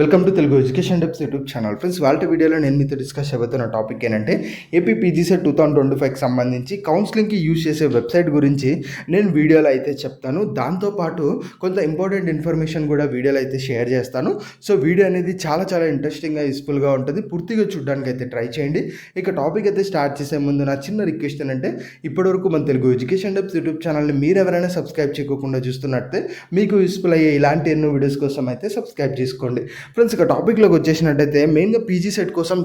Welcome to Telugu education tips YouTube channel. Friends, వాళ్ళ వీడియోలో నేను మీతో డిస్కస్ చేయబోతున్న టాపిక్ ఏంటంటే ఏపీ పీజీసెట్ 2025కి సంబంధించి కౌన్సిలింగ్కి యూజ్ చేసే వెబ్సైట్ గురించి నేను వీడియోలో అయితే చెప్తాను. దాంతోపాటు కొంత ఇంపార్టెంట్ ఇన్ఫర్మేషన్ కూడా వీడియోలో అయితే షేర్ చేస్తాను. సో వీడియో అనేది చాలా ఇంట్రెస్టింగ్గా యూస్ఫుల్గా ఉంటుంది. పూర్తిగా చూడడానికి అయితే ట్రై చేయండి. ఇక టాపిక్ అయితే స్టార్ట్ చేసే ముందు నా చిన్న రిక్వెస్ట్ ఏంటంటే, ఇప్పటివరకు మన తెలుగు ఎడ్యుకేషన్ టిప్స్ యూట్యూబ్ ఛానల్ని మీరు ఎవరైనా సబ్స్క్రైబ్ చేయకుండా చూస్తున్నట్టే మీకు యూస్ఫుల్ అయ్యే ఇలాంటి ఎన్నో వీడియోస్ కోసం అయితే సబ్స్క్రైబ్ చేసుకోండి. ఫ్రెండ్స్, ఇక టాపిక్లోకి వచ్చేసినట్టయితే మెయిన్గా పీజీ సెట్ కోసం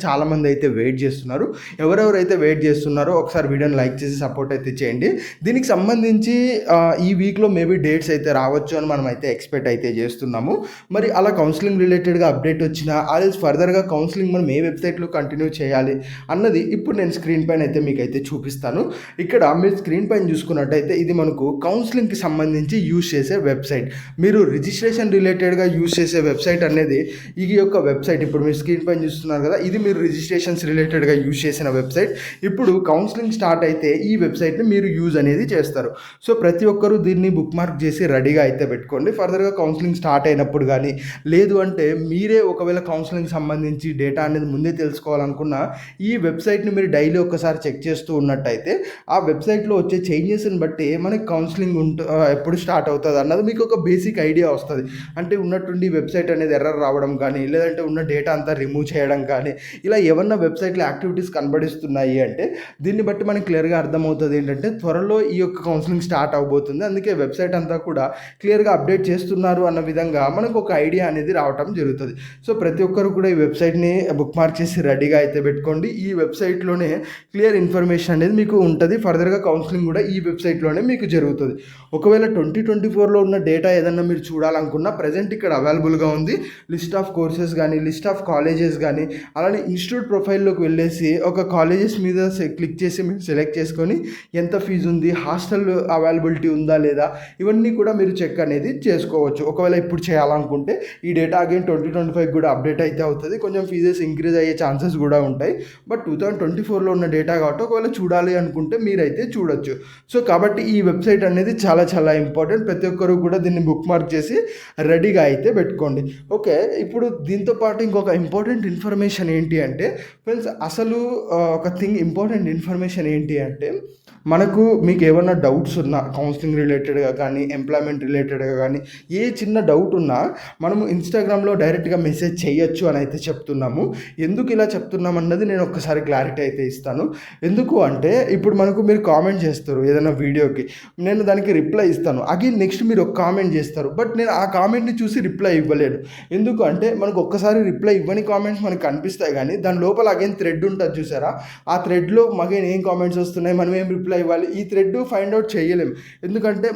చాలామంది అయితే వెయిట్ చేస్తున్నారు. ఎవరెవరైతే వెయిట్ చేస్తున్నారో ఒకసారి వీడియోని లైక్ చేసి సపోర్ట్ అయితే చేయండి. దీనికి సంబంధించి ఈ వీక్లో మేబీ డేట్స్ అయితే రావచ్చు అని మనం అయితే ఎక్స్పెక్ట్ అయితే చేస్తున్నాము. మరి అలా కౌన్సిలింగ్ రిలేటెడ్గా అప్డేట్ వచ్చినా ఆల్స్ ఫర్దర్గా కౌన్సిలింగ్ మనం ఏ వెబ్సైట్లో కంటిన్యూ చేయాలి అన్నది ఇప్పుడు నేను స్క్రీన్ పైన అయితే మీకు అయితే చూపిస్తాను. ఇక్కడ మీరు స్క్రీన్ పైన చూసుకున్నట్టయితే ఇది మనకు కౌన్సిలింగ్కి సంబంధించి యూజ్ చేసే వెబ్సైట్. మీరు రిజిస్ట్రేషన్ రిలేటెడ్గా యూజ్ చేసే వెబ్సైట్ అనేది ఈ యొక్క వెబ్సైట్ ఇప్పుడు మీరు స్క్రీన్ పైన చూస్తున్నారు కదా, ఇది మీరు రిజిస్ట్రేషన్స్ రిలేటెడ్గా యూజ్ చేసిన వెబ్సైట్. ఇప్పుడు కౌన్సిలింగ్ స్టార్ట్ అయితే ఈ వెబ్సైట్ని మీరు యూజ్ అనేది చేస్తారు. సో ప్రతి ఒక్కరూ దీన్ని బుక్ మార్క్ చేసి రెడీగా అయితే పెట్టుకోండి. ఫర్దర్గా కౌన్సిలింగ్ స్టార్ట్ అయినప్పుడు కానీ, లేదు అంటే మీరే ఒకవేళ కౌన్సిలింగ్ సంబంధించి డేటా అనేది ముందే తెలుసుకోవాలనుకున్నా ఈ వెబ్సైట్ని మీరు డైలీ ఒకసారి చెక్ చేస్తూ ఉన్నట్టయితే ఆ వెబ్సైట్లో వచ్చే చేంజెస్ని బట్టి మనకి కౌన్సిలింగ్ ఎప్పుడు స్టార్ట్ అవుతుంది అన్నది మీకు ఒక బేసిక్ ఐడియా వస్తుంది. అంటే ఉన్నట్టుండి వెబ్సైట్ అనేది ఎర్రర్ రావడం కానీ, లేదంటే ఉన్న డేటా అంతా రిమూవ్ చేయడం కానీ, ఇలా ఏమన్నా వెబ్సైట్లో యాక్టివిటీస్ కనబడిస్తున్నాయి అంటే దీన్ని బట్టి మనకి క్లియర్గా అర్థమవుతుంది ఏంటంటే త్వరలో ఈ యొక్క కౌన్సిలింగ్ స్టార్ట్ అవబోతుంది. అందుకే వెబ్సైట్ అంతా కూడా క్లియర్గా అప్డేట్ చేస్తున్నారు అన్న విధంగా మనకు ఒక ఐడియా అనేది రావటం జరుగుతుంది. సో ప్రతి ఒక్కరు కూడా ఈ వెబ్సైట్ని బుక్ మార్క్ చేసి రెడీగా అయితే పెట్టుకోండి. ఈ వెబ్సైట్లోనే క్లియర్ ఇన్ఫర్మేషన్ అనేది మీకు ఉంటుంది. ఫర్దర్గా కౌన్సిలింగ్ కూడా ఈ వెబ్సైట్లోనే మీకు జరుగుతుంది. ఒకవేళ 2024లో ఉన్న డేటా ఏదన్నా మీరు చూడాలనుకున్నా ప్రజెంట్ ఇక్కడ అవైలబుల్గా ఉంది. లిస్ట్ ఆఫ్ కోర్సెస్ కానీ, లిస్ట్ ఆఫ్ కాలేజెస్ కానీ, అలానే ఇన్స్టిట్యూట్ ప్రొఫైల్లోకి వెళ్ళేసి ఒక కాలేజెస్ మీద క్లిక్ చేసి మీరు సెలెక్ట్ చేసుకొని ఎంత ఫీజు ఉంది, హాస్టల్ అవైలబిలిటీ ఉందా లేదా, ఇవన్నీ కూడా మీరు చెక్ అనేది చేసుకోవచ్చు. ఒకవేళ ఇప్పుడు చేయాలనుకుంటే ఈ డేటా అగైన్ 2025 కూడా అప్డేట్ అయితే అవుతుంది. కొంచెం ఫీజెస్ ఇంక్రీజ్ అయ్యే ఛాన్సెస్ కూడా ఉంటాయి. బట్ 2024లో ఉన్న డేటా కాబట్టి ఒకవేళ చూడాలి అనుకుంటే మీరైతే చూడొచ్చు. సో కాబట్టి ఈ వెబ్సైట్ అనేది చాలా ఇంపార్టెంట్. ప్రతి ఒక్కరు కూడా దీన్ని బుక్ మార్క్ చేసి రెడీగా అయితే పెట్టుకోండి. ఓకే, ఇప్పుడు దీంతో పాటు ఇంకొక ఇంపార్టెంట్ ఇన్ఫర్మేషన్ ఏంటి అంటే ఫ్రెండ్స్, అసలు ఒక ఇంపార్టెంట్ ఇన్ఫర్మేషన్ ఏంటి అంటే, మనకు మీకు ఏమైనా డౌట్స్ ఉన్నా కౌన్సిలింగ్ రిలేటెడ్గా కానీ, ఎంప్లాయ్మెంట్ రిలేటెడ్గా కానీ, ఏ చిన్న డౌట్ ఉన్నా మనము ఇన్స్టాగ్రామ్లో డైరెక్ట్గా మెసేజ్ చేయొచ్చు అని అయితే చెప్తున్నాము. ఎందుకు ఇలా చెప్తున్నాం అన్నది నేను ఒక్కసారి క్లారిటీ అయితే ఇస్తాను. ఎందుకు అంటే ఇప్పుడు మీరు కామెంట్ చేస్తారు ఏదైనా వీడియోకి, నేను దానికి రిప్లై ఇస్తాను. అగైన్ నెక్స్ట్ మీరు ఒక కామెంట్ చేస్తారు, బట్ నేను ఆ కామెంట్ని చూసి రిప్లై ఇవ్వలేను. ఎందుకు అంటే మనకు ఒక్కసారి రిప్లై ఇవ్వని కామెంట్స్ మనకు కనిపిస్తాయి, కానీ దాని లోపల అగైన్ థ్రెడ్ ఉంటుంది చూసారా, ఆ థ్రెడ్లో అగైన్ ఏం కామెంట్స్ వస్తున్నాయి, మనం ఏం రిప్లై ఇవ్వాలి, ఈ థ్రెడ్ ఫైండ్ అవుట్ చేయలేము. ఎందుకంటే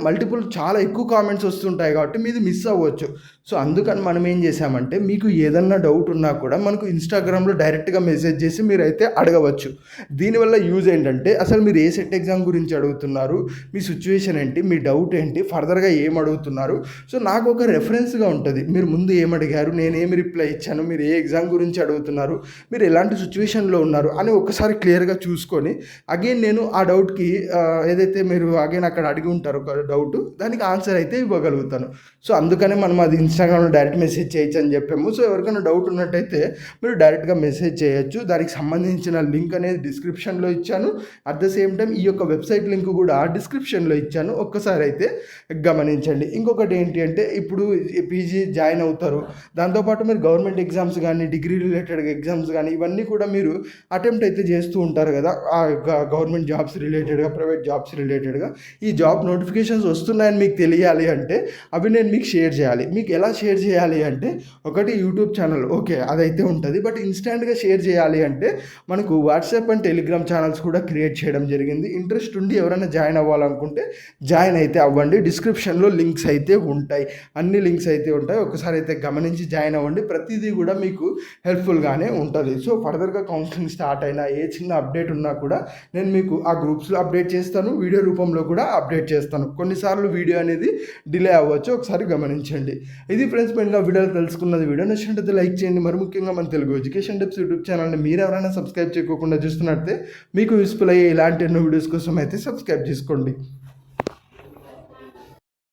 చాలా ఎక్కువ కామెంట్స్ వస్తుంటాయి కాబట్టి మీది మిస్ అవ్వచ్చు. సో అందుకని మనం ఏం చేసామంటే, మీకు ఏదన్నా డౌట్ ఉన్నా కూడా మనకు ఇన్స్టాగ్రామ్లో డైరెక్ట్గా మెసేజ్ చేసి మీరైతే అడగవచ్చు. దీనివల్ల యూజ్ ఏంటంటే, అసలు మీరు ఏ సెట్ ఎగ్జామ్ గురించి అడుగుతున్నారు, మీ సిచ్యువేషన్ ఏంటి, మీ డౌట్ ఏంటి, ఫర్దర్గా ఏం అడుగుతున్నారు, సో నాకు ఒక రెఫరెన్స్గా ఉంటుంది. మీరు ముందు ఏం అడిగారు, నేను ఏమి రిప్లై ఇచ్చాను, మీరు ఏ ఎగ్జామ్ గురించి అడుగుతున్నారు, మీరు ఎలాంటి సిచ్యువేషన్లో ఉన్నారు అని ఒకసారి క్లియర్గా చూసుకొని అగైన్ నేను ఆ డౌట్కి ఏదైతే మీరు అగైన్ అక్కడ అడిగి ఉంటారో ఒక డౌట్, దానికి ఆన్సర్ అయితే ఇవ్వగలుగుతాను. సో అందుకనే మనం అది ఇన్స్టాగ్రామ్లో డైరెక్ట్ మెసేజ్ చేయొచ్చు అని చెప్పాము. సో ఎవరికైనా డౌట్ ఉన్నట్టయితే మీరు డైరెక్ట్గా మెసేజ్ చేయొచ్చు. దానికి సంబంధించిన లింక్ అనేది డిస్క్రిప్షన్లో ఇచ్చాను. అట్ ద సేమ్ టైం ఈ యొక్క వెబ్సైట్ లింక్ కూడా డిస్క్రిప్షన్లో ఇచ్చాను. ఒక్కసారి అయితే గమనించండి. ఇంకొకటి ఏంటి అంటే, ఇప్పుడు పీజీ జాయిన్ అవుతారు, దాంతోపాటు మీరు గవర్నమెంట్ ఎగ్జామ్స్ కానీ, డిగ్రీ రిలేటెడ్ ఎగ్జామ్స్ కానీ, ఇవన్నీ కూడా మీరు అటెంప్ట్ అయితే చేస్తూ ఉంటారు కదా. ఆ గవర్నమెంట్ జాబ్స్ రిలేటెడ్గా, ప్రైవేట్ జాబ్స్ రిలేటెడ్గా ఈ జాబ్ నోటిఫికేషన్స్ వస్తున్నాయని మీకు తెలియాలి అంటే అవి నేను మీకు షేర్ చేయాలి. మీకు ఎలా షేర్ చేయాలి అంటే, ఒకటి యూట్యూబ్ ఛానల్, ఓకే అదైతే ఉంటుంది. బట్ ఇన్స్టాంట్గా షేర్ చేయాలి అంటే మనకు వాట్సాప్ అండ్ టెలిగ్రామ్ ఛానల్స్ కూడా క్రియేట్ చేయడం జరిగింది. ఇంట్రెస్ట్ ఉండి ఎవరైనా జాయిన్ అవ్వాలనుకుంటే జాయిన్ అయితే అవ్వండి. డిస్క్రిప్షన్లో లింక్స్ అయితే ఉంటాయి, అన్ని లింక్స్ అయితే ఉంటాయి. ఒకసారి అయితే గమనించి జాయిన్ అవ్వండి. ప్రతిదీ కూడా మీకు హెల్ప్ఫుల్గానే ఉంటుంది. సో ఫర్దర్గా కౌన్సిలింగ్ స్టార్ట్ అయినా ఏ చిన్న అప్డేట్ ఉన్నా కూడా నేను మీకు ఆ గ్రూప్స్లో అప్డేట్ చేస్తాను, వీడియో రూపంలో కూడా అప్డేట్ చేస్తాను. కొన్నిసార్లు వీడియో అనేది డిలే అవ్వచ్చు, ఒకసారి గమనించండి. ఇది ఫ్రెండ్స్, మెయిన్గా వీడియోలో తెలుసుకున్నది. వీడియో నచ్చినట్లయితే లైక్ చేయండి. మరి ముఖ్యంగా మన తెలుగు ఎడ్యుకేషన్ టిప్స్ యూట్యూబ్ ఛానల్ని మీరు ఎవరైనా సబ్స్క్రైబ్ చేయకుండా చూస్తున్నట్లయితే మీకు యూస్ఫుల్ అయ్యే ఇలాంటి ఎన్నో వీడియోస్ కోసం అయితే సబ్స్క్రైబ్ చేసుకోండి.